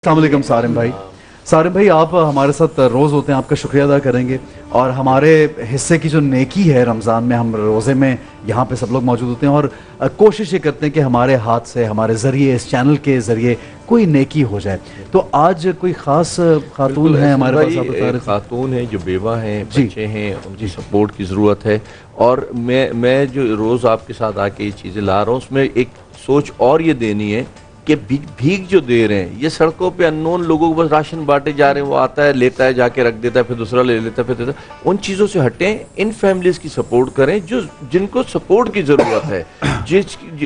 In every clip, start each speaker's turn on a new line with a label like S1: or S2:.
S1: السلام علیکم سارم بھائی. سارم بھائی آپ ہمارے ساتھ روز ہوتے ہیں, آپ کا شکریہ ادا کریں گے, اور ہمارے حصے کی جو نیکی ہے رمضان میں, ہم روزے میں یہاں پہ سب لوگ موجود ہوتے ہیں اور کوشش یہ کرتے ہیں کہ ہمارے ہاتھ سے, ہمارے ذریعے, اس چینل کے ذریعے کوئی نیکی ہو جائے. تو آج کوئی خاص خاتون ہیں ہمارے پاس؟ آپ بتا رہے تھے
S2: خاتون ہیں جو بیوہ ہیں, بچے ہیں, ان کی سپورٹ کی ضرورت ہے. اور میں جو روز آپ کے ساتھ آ کے یہ چیزیں لا رہا ہوں, اس میں ایک سوچ اور یہ دینی ہے کہ بھیگ جو دے رہے ہیں, یہ سڑکوں پہ اننون لوگوں کو بس راشن بانٹے جا رہے ہیں, وہ آتا ہے لیتا ہے, جا کے رکھ دیتا ہے, پھر دوسرا لے لیتا ہے, پھر دیتا ہے. ان چیزوں سے ہٹیں, ان فیملیز کی سپورٹ کریں جن کو سپورٹ کی ضرورت ہے.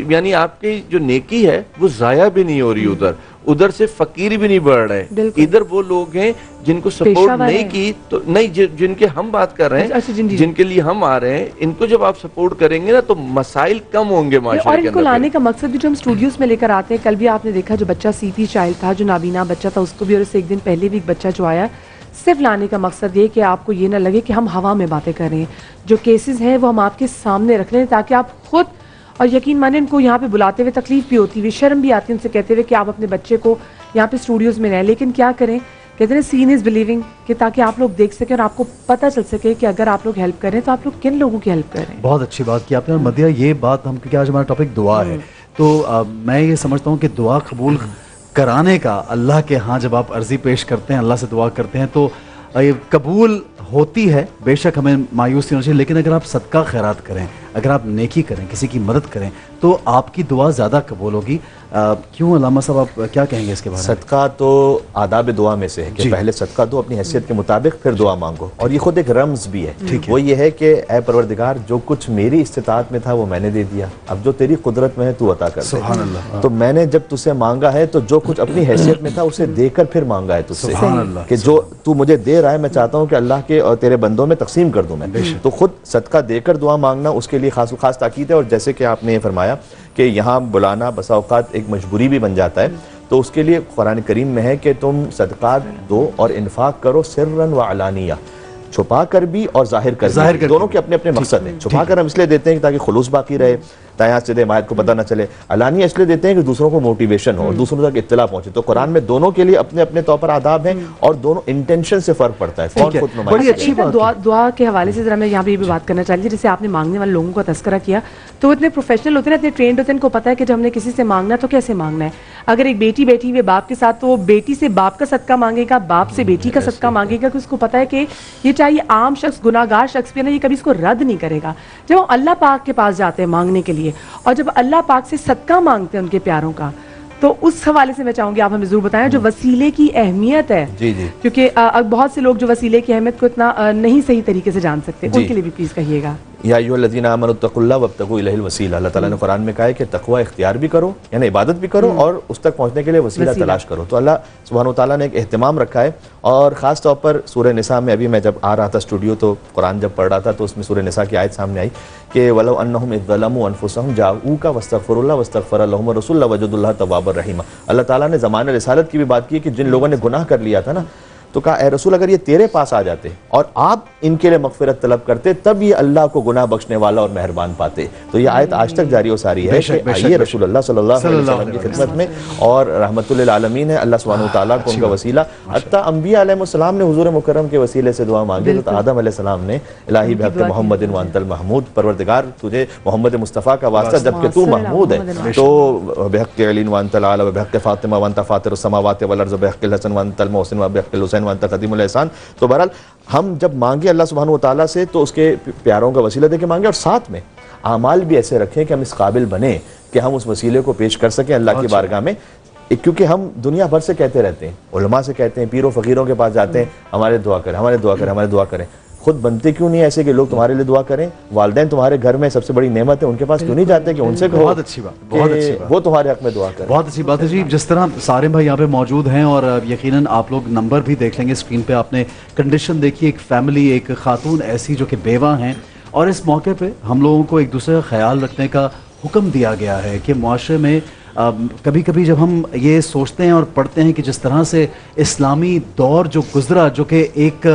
S2: یعنی آپ کی جو نیکی ہے وہ ضائع بھی نہیں ہو رہی, ادھر سے فقیر بھی نہیں بڑھ رہے. ادھر وہ لوگ ہیں جن کو سپورٹ نہیں کی, تو نہیں جن کے ہم بات کر رہے ہیں, جن کے لیے ہم آ رہے ہیں, ان کو جب آپ سپورٹ کریں گے نا تو مسائل کم ہوں گے معاشرے کے اندر.
S3: اور ان کو لانے کا مقصد بھی جو ہم اسٹوڈیوز میں لے کر آتے ہیں, کل بھی آپ نے دیکھا جو بچہ سی پی چائلڈ تھا, جو نابینا بچہ تھا, اس کو بھی, اور اس سے ایک دن پہلے بھی ایک بچہ جو آیا, صرف لانے کا مقصد یہ کہ آپ کو یہ نہ لگے کہ ہم ہوا میں باتیں کر رہے ہیں. جو کیسز ہیں وہ ہم آپ کے سامنے رکھ رہے ہیں تاکہ آپ خود, اور یقین مانیں ان کو یہاں پہ بلاتے ہوئے تکلیف بھی ہوتی ہوئی, شرم بھی آتی ہے ان سے کہتے ہوئے کہ آپ اپنے بچے کو یہاں پہ اسٹوڈیوز میں لیں, لیکن کیا کریں, کہتے ہیں سین از بلیونگ, کہ تاکہ آپ لوگ دیکھ سکیں اور آپ کو پتہ چل سکے کہ اگر آپ لوگ ہیلپ کر رہے ہیں تو آپ لوگ کن لوگوں کی ہیلپ کر رہے ہیں.
S1: بہت اچھی بات کی آپ نے. اور مدیہ یہ بات ہم, کیونکہ آج ہمارا ٹاپک دعا ہے, تو میں یہ سمجھتا ہوں کہ دعا قبول کرانے کا اللہ کے ہاں جب آپ عرضی پیش کرتے ہیں, اللہ سے دعا کرتے ہیں, تو یہ قبول ہوتی ہے. بے شک ہمیں مایوس نہیں ہونا چاہیے, لیکن اگر آپ صدقہ خیرات کریں, اگر آپ نیکی کریں, کسی کی مدد کریں, تو آپ کی دعا زیادہ قبول ہوگی. کیوں علامہ صاحب, آپ کیا کہیں گے اس کے بارے میں؟
S4: صدقہ تو آداب دعا میں سے ہے کہ پہلے صدقہ دو اپنی حیثیت کے مطابق, پھر دعا مانگو. اور یہ خود ایک رمز بھی ہے. وہ یہ ہے کہ اے پروردگار, جو کچھ میری استطاعت میں تھا وہ میں نے دے دیا, اب جو تیری قدرت میں ہے تو عطا کر دے.
S1: سبحان اللہ.
S4: تو میں نے جب تجھ سے مانگا ہے تو جو کچھ اپنی حیثیت میں تھا اسے دے کر پھر مانگا ہے تجھ سے, کہ جو تو مجھے دے رہا ہے میں چاہتا ہوں کہ اللہ کے اور تیرے بندوں میں تقسیم کر دوں میں. تو خود صدقہ دے کر دعا مانگنا اس کے لیے خاص تاکید ہے. اور جیسے کہ آپ نے یہ فرمایا کہ یہاں بلانا بسا اوقات ایک مجبوری بھی بن جاتا ہے, تو اس کے لیے قرآن کریم میں ہے کہ تم صدقات دو اور انفاق کرو سرًا و علانیہ, چھپا کر بھی اور ظاہر کر بھی, دونوں کے اپنے اپنے مقصد ہیں. چھپا کر ہم اس لیے دیتے ہیں تاکہ خلوص باقی رہے, دایاں سے دے مائد کو پتہ نہ چلے. علانیہ اس لیے دیتے ہیں کہ دوسروں کو موٹیویشن ہو اور دوسروں تک اطلاع پہنچے. تو قرآن میں دونوں کے لیے اپنے اپنے طور پر آداب ہیں, اور دونوں انٹینشن سے فرق پڑتا ہے. کون خود نمائش.
S1: بڑی اچھی بات.
S3: دعا کے حوالے سے ذرا میں یہاں پہ یہ بھی بات کرنا چاہتی ہوں, جیسے آپ نے مانگنے والے لوگوں کا تذکرہ کیا, تو وہ اتنے پروفیشنل ہوتے ہیں, اتنے ٹرینڈ ہوتے ہیں, ان کو پتہ ہے کہ جب ہم نے کسی سے مانگنا ہے تو کیسے مانگنا ہے. اگر ایک بیٹی بیٹھی ہوئی باپ کے ساتھ, تو وہ بیٹی سے باپ کا صدقہ مانگے گا, باپ سے بیٹی کا صدقہ مانگے گا, کہ اس کو پتہ ہے کہ یہ چاہیے عام شخص, گناہ گار شخص بھی ہے نا, یہ کبھی اس کو رد نہیں کرے گا. جب ہم اللہ پاک کے پاس جاتے ہیں مانگنے کے لیے, اور جب اللہ پاک سے صدقہ مانگتے ہیں ان کے پیاروں کا, تو اس حوالے سے میں چاہوں گی آپ ہمیں ضرور بتائیں جو وسیلے کی اہمیت ہے. کیونکہ بہت سے لوگ جو وسیلے کی اہمیت کو اتنا نہیں صحیح طریقے سے جان سکتے, ان کے لیے بھی پلیز کہیے گا.
S4: یا ایھا الذین آمنوا اتقوا اللہ وابتغوا الیہ الوسیلہ. اللہ تعالیٰ نے قرآن میں کہا ہے کہ تقوی اختیار بھی کرو, یعنی عبادت بھی کرو, اور اس تک پہنچنے کے لیے وسیلہ تلاش کرو. تو اللہ سبحانہ وتعالیٰ نے ایک اہتمام رکھا ہے. اور خاص طور پر سورہ نساء میں, ابھی میں جب آ رہا تھا اسٹوڈیو تو قرآن جب پڑھ رہا تھا, تو اس میں سورہ نساء کی آیت سامنے آئی کہ وَلَوْ أَنَّهُمْ إِذْ ظَلَمُوا أَنفُسَهُمْ جَاءُوكَ وَاسْتَغْفَرُوا اللَّهَ وَاسْتَغْفَرَ لَهُمُ الرَّسُولُ لَوَجَدُوا اللَّهَ تَوَّابًا رَحِيمًا. اللہ تعالیٰ نے زمانہ رسالت کی بھی بات کی کہ جن لوگوں نے گناہ کر لیا تھا نا, تو کہا اے رسول اگر یہ تیرے پاس آ جاتے اور آپ ان کے لیے مغفرت طلب کرتے, تب یہ اللہ کو گناہ بخشنے والا اور مہربان پاتے. تو یہ آیت آج تک جاری و ساری ہے کہ آئیے رسول اللہ صلی اللہ علیہ وسلم کی خدمت میں, اور رحمت للعالمین ہے اللہ سبحانہ وتعالیٰ کو ان کا وسیلہ. حتیٰ انبیاء علیہ السلام نے حضور مکرم کے وسیلے سے دعا مانگی. تو آدم علیہ السلام نے الہی بحق محمد وانت المحمود, پروردگار تجھے محمد مصطفیٰ کا واسطہ جبکہ تو محمود ہے, تو بحق علی وانت العلی وبحق فاطمہ وانت فاطر السماوات والارض وبحق الحسن وانت المحسن وبحق الحسین وانت قدیم الاحسان. تو بہرحال ہم جب مانگے اللہ سبحانہ وتعالیٰ سے, تو اس کے پیاروں کا وسیلہ دے کے مانگے, اور ساتھ میں اعمال بھی ایسے رکھیں کہ ہم اس قابل بنیں کہ ہم اس وسیلے کو پیش کر سکیں اللہ کی بارگاہ میں. کیونکہ ہم دنیا بھر سے کہتے رہتے ہیں, علماء سے کہتے ہیں, پیر و فقیروں کے پاس جاتے ہیں, ہمارے دعا کریں, ہمارے دعا کریں, ہمارے دعا کریں. خود بنتے کیوں نہیں ایسے کہ لوگ تمہارے لیے دعا کریں؟ والدین تمہارے گھر میں سب سے بڑی نعمت ہے, ان کے پاس کیوں نہیں جاتے کہ ان سے کہو؟
S1: بہت اچھی بات, بہت اچھی بات,
S4: وہ تمہارے حق میں دعا کریں.
S1: بہت اچھی بات ہے جی. جس طرح سارم بھائی یہاں پہ موجود ہیں, اور یقیناً آپ لوگ نمبر بھی دیکھ لیں گے اسکرین پہ, آپ نے کنڈیشن دیکھی, ایک فیملی, ایک خاتون ایسی جو کہ بیوہ ہیں, اور اس موقع پہ ہم لوگوں کو ایک دوسرے کا خیال رکھنے کا حکم دیا گیا ہے کہ معاشرے میں کبھی کبھی جب ہم یہ سوچتے ہیں اور پڑھتے ہیں کہ جس طرح سے اسلامی دور جو گزرا, جو کہ ایک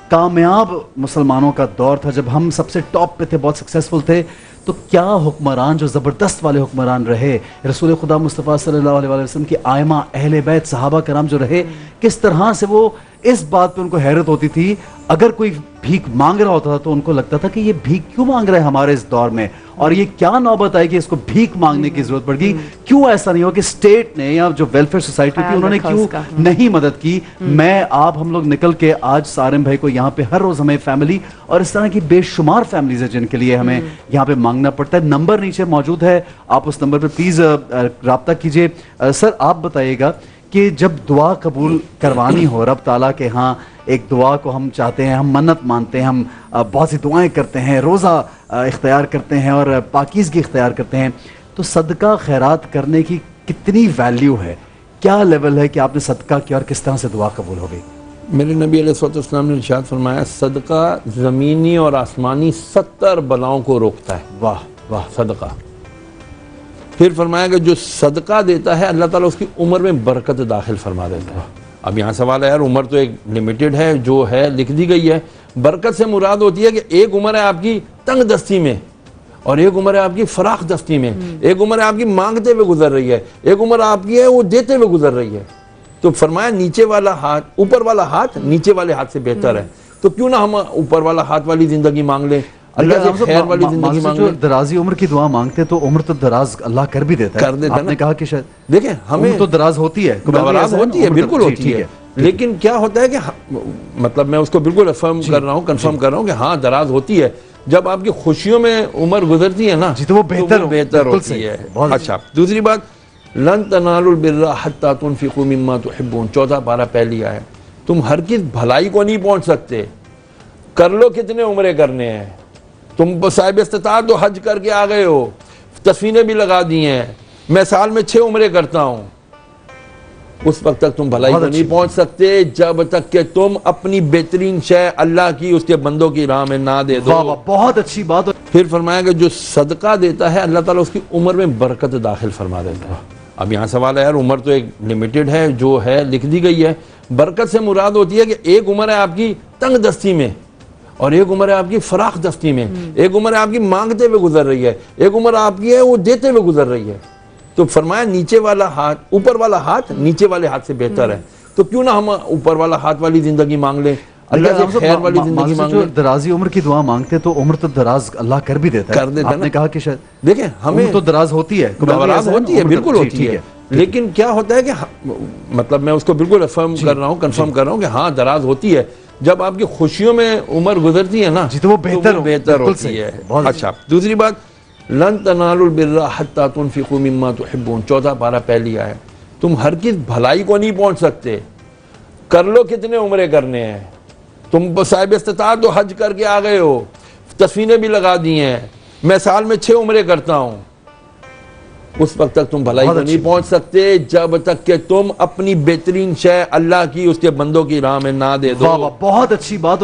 S1: کامیاب مسلمانوں کا دور تھا, جب ہم سب سے ٹاپ پہ تھے, بہت سکسیسفل تھے, تو تو کیا حکمران جو زبردست والے حکمران رہے، رسول خدا مصطفیٰ صلی اللہ علیہ وسلم کی آئمہ، اہل بیت، صحابہ کرام جو رہے، کس طرح سے وہ اس بات پہ ان کو حیرت ہوتی تھی اگر کوئی بھیک مانگ رہا ہوتا تھا تو ان کو لگتا تھا کہ یہ بھیک کیوں مانگ رہا ہے ہمارے اس دور میں، اور یہ کیا نوبت آئی کہ اس کو بھیک مانگنے کی ضرورت پڑ گئی، کیوں ایسا نہیں ہو کہ اسٹیٹ نے یا جو ویلفیئر سوسائٹی تھی انہوں نے کیوں نہیں مدد کی۔ میں آپ ہم لوگ نکل کے آج سارم بھائی کو یہاں پہ ہر روز ہمیں فیملی اور اس طرح کی بے شمار فیملیز ہیں جن کے لیے ہمیں یہاں پہ مانگنا پڑتا ہے۔ نمبر نیچے موجود ہے، آپ اس نمبر پہ پلیز رابطہ کیجئے۔ سر آپ بتائیے گا کہ جب دعا قبول کروانی ہو رب تعالیٰ کے ہاں، ایک دعا کو ہم چاہتے ہیں، ہم منت مانتے ہیں، ہم بہت سی دعائیں کرتے ہیں، روزہ اختیار کرتے ہیں اور پاکیزگی اختیار کرتے ہیں، تو صدقہ خیرات کرنے کی کتنی ویلیو ہے؟ کیا لیول ہے کہ آپ نے صدقہ کیا اور کس طرح سے دعا قبول ہو گئی؟
S5: میرے نبی علیہ الصلوۃ والسلام نے ارشاد فرمایا صدقہ زمینی اور آسمانی 70 بلاؤں کو روکتا ہے۔
S1: واہ واہ،
S5: صدقہ۔ پھر فرمایا کہ جو صدقہ دیتا ہے اللہ تعالیٰ اس کی عمر میں برکت داخل فرما دیتا ہے۔ اب یہاں سوال ہے یار عمر تو ایک لمیٹڈ ہے، جو ہے لکھ دی گئی ہے، برکت سے مراد ہوتی ہے کہ ایک عمر ہے آپ کی تنگ دستی میں اور ایک عمر ہے آپ کی فراخ دستی میں، ایک عمر ہے آپ کی مانگتے ہوئے گزر رہی ہے، ایک عمر آپ کی ہے وہ دیتے ہوئے گزر رہی ہے۔ تو فرمایا نیچے والا ہاتھ، اوپر والا ہاتھ نیچے والے ہاتھ سے بہتر ہے، تو کیوں نہ ہم اوپر والا ہاتھ والی زندگی مانگ لیں، اللہ سے خیر والی زندگی مانگ
S1: جو
S5: لیں۔
S1: درازی عمر کی دعا مانگتے تو عمر تو دراز اللہ کر بھی دیتا ہے،
S5: کر دیتا ہے
S1: آپ نے
S5: نا۔
S1: کہا کہ شاید
S5: دیکھیں ہمیں
S1: عمر تو دراز ہوتی ہے،
S5: دراز ہوتی ہے،
S1: عمر
S5: بالکل
S1: جی،
S5: ہوتی
S1: ٹھیک
S5: ہے، لیکن کیا ہوتا ہے کہ مطلب میں اس کو بالکل افرم کر رہا ہوں، کنفرم کر رہا ہوں کہ ہاں دراز ہوتی ہے، جب آپ کی خوشیوں میں عمر گزرتی ہے نا
S1: جی تو وہ بہتر
S5: ہوتی ہے۔ اچھا دوسری بات، لن تنالوا البر حتی تنفقوا مما تحبون، 14 پارہ پہلی آیت، تم ہرگز بھلائی کو نہیں پہنچ سکتے، کر لو کتنے عمرے کرنے ہیں، تم صاحب استطاعت تو حج کر کے آ گئے ہو، تصویریں بھی لگا دی ہیں، میں سال میں 6 عمرے کرتا ہوں، اس وقت تک تم بھلائی کو نہیں پہنچ سکتے جب تک کہ تم اپنی بہترین شے اللہ کی اس کے بندوں کی راہ میں نہ دے دو۔
S1: بہت اچھی بات۔
S5: پھر فرمایا کہ جو صدقہ دیتا ہے اللہ تعالیٰ اس کی عمر میں برکت داخل فرما دیتا ہے۔ اب یہاں سوال ہے یار عمر تو ایک لمیٹڈ ہے، جو ہے لکھ دی گئی ہے، برکت سے مراد ہوتی ہے کہ ایک عمر ہے آپ کی تنگ دستی میں اور ایک عمر ہے آپ کی فراخ دستی میں، ایک عمر ہے آپ کی مانگتے ہوئے گزر رہی ہے، ایک عمر آپ کی ہے وہ دیتے ہوئے گزر رہی ہے۔ تو فرمایا نیچے والا ہاتھ، اوپر والا ہاتھ نیچے والے ہاتھ سے بہتر ہے، تو کیوں نہ ہم اوپر والا ہاتھ والی زندگی مانگ لیں، اللہ سے خیر والی زندگی مانگ
S1: جو
S5: لیں۔
S1: درازی عمر کی دعا مانگتے تو عمر تو دراز اللہ کر بھی دیتا ہے، آپ نے کہا کہ شاید
S5: دیکھیں ہمیں
S1: عمر تو دراز ہوتی ہے،
S5: دراز ہوتی ہے، بالکل ہوتی ہے، لیکن کیا ہوتا ہے کہ مطلب میں اس کو بالکل افرم کر رہا ہوں، کنفرم کر رہا ہوں کہ ہاں دراز ہوتی ہے، جب آپ کی خوشیوں میں عمر گزرتی ہے نا
S1: جی تو وہ بہتر
S5: ہوتی ہے۔ اچھا دوسری بات، لن تنالوا البر حتی تنفقوا مما تحبون، 14 پارہ پہلی آیت، تم ہرگز بھلائی کو نہیں پہنچ سکتے، کر لو کتنے عمرے کرنے ہیں، تم صاحب استطاعت تو حج کر کے آ گئے ہو، تصویریں بھی لگا دی ہیں، میں سال میں 6 عمرے کرتا ہوں، اس وقت تک تم بھلائی کو نہیں پہنچ سکتے جب تک کہ تم اپنی بہترین شے اللہ کی اس کے بندوں کی راہ میں نہ دے دو۔
S1: بہت اچھی بات۔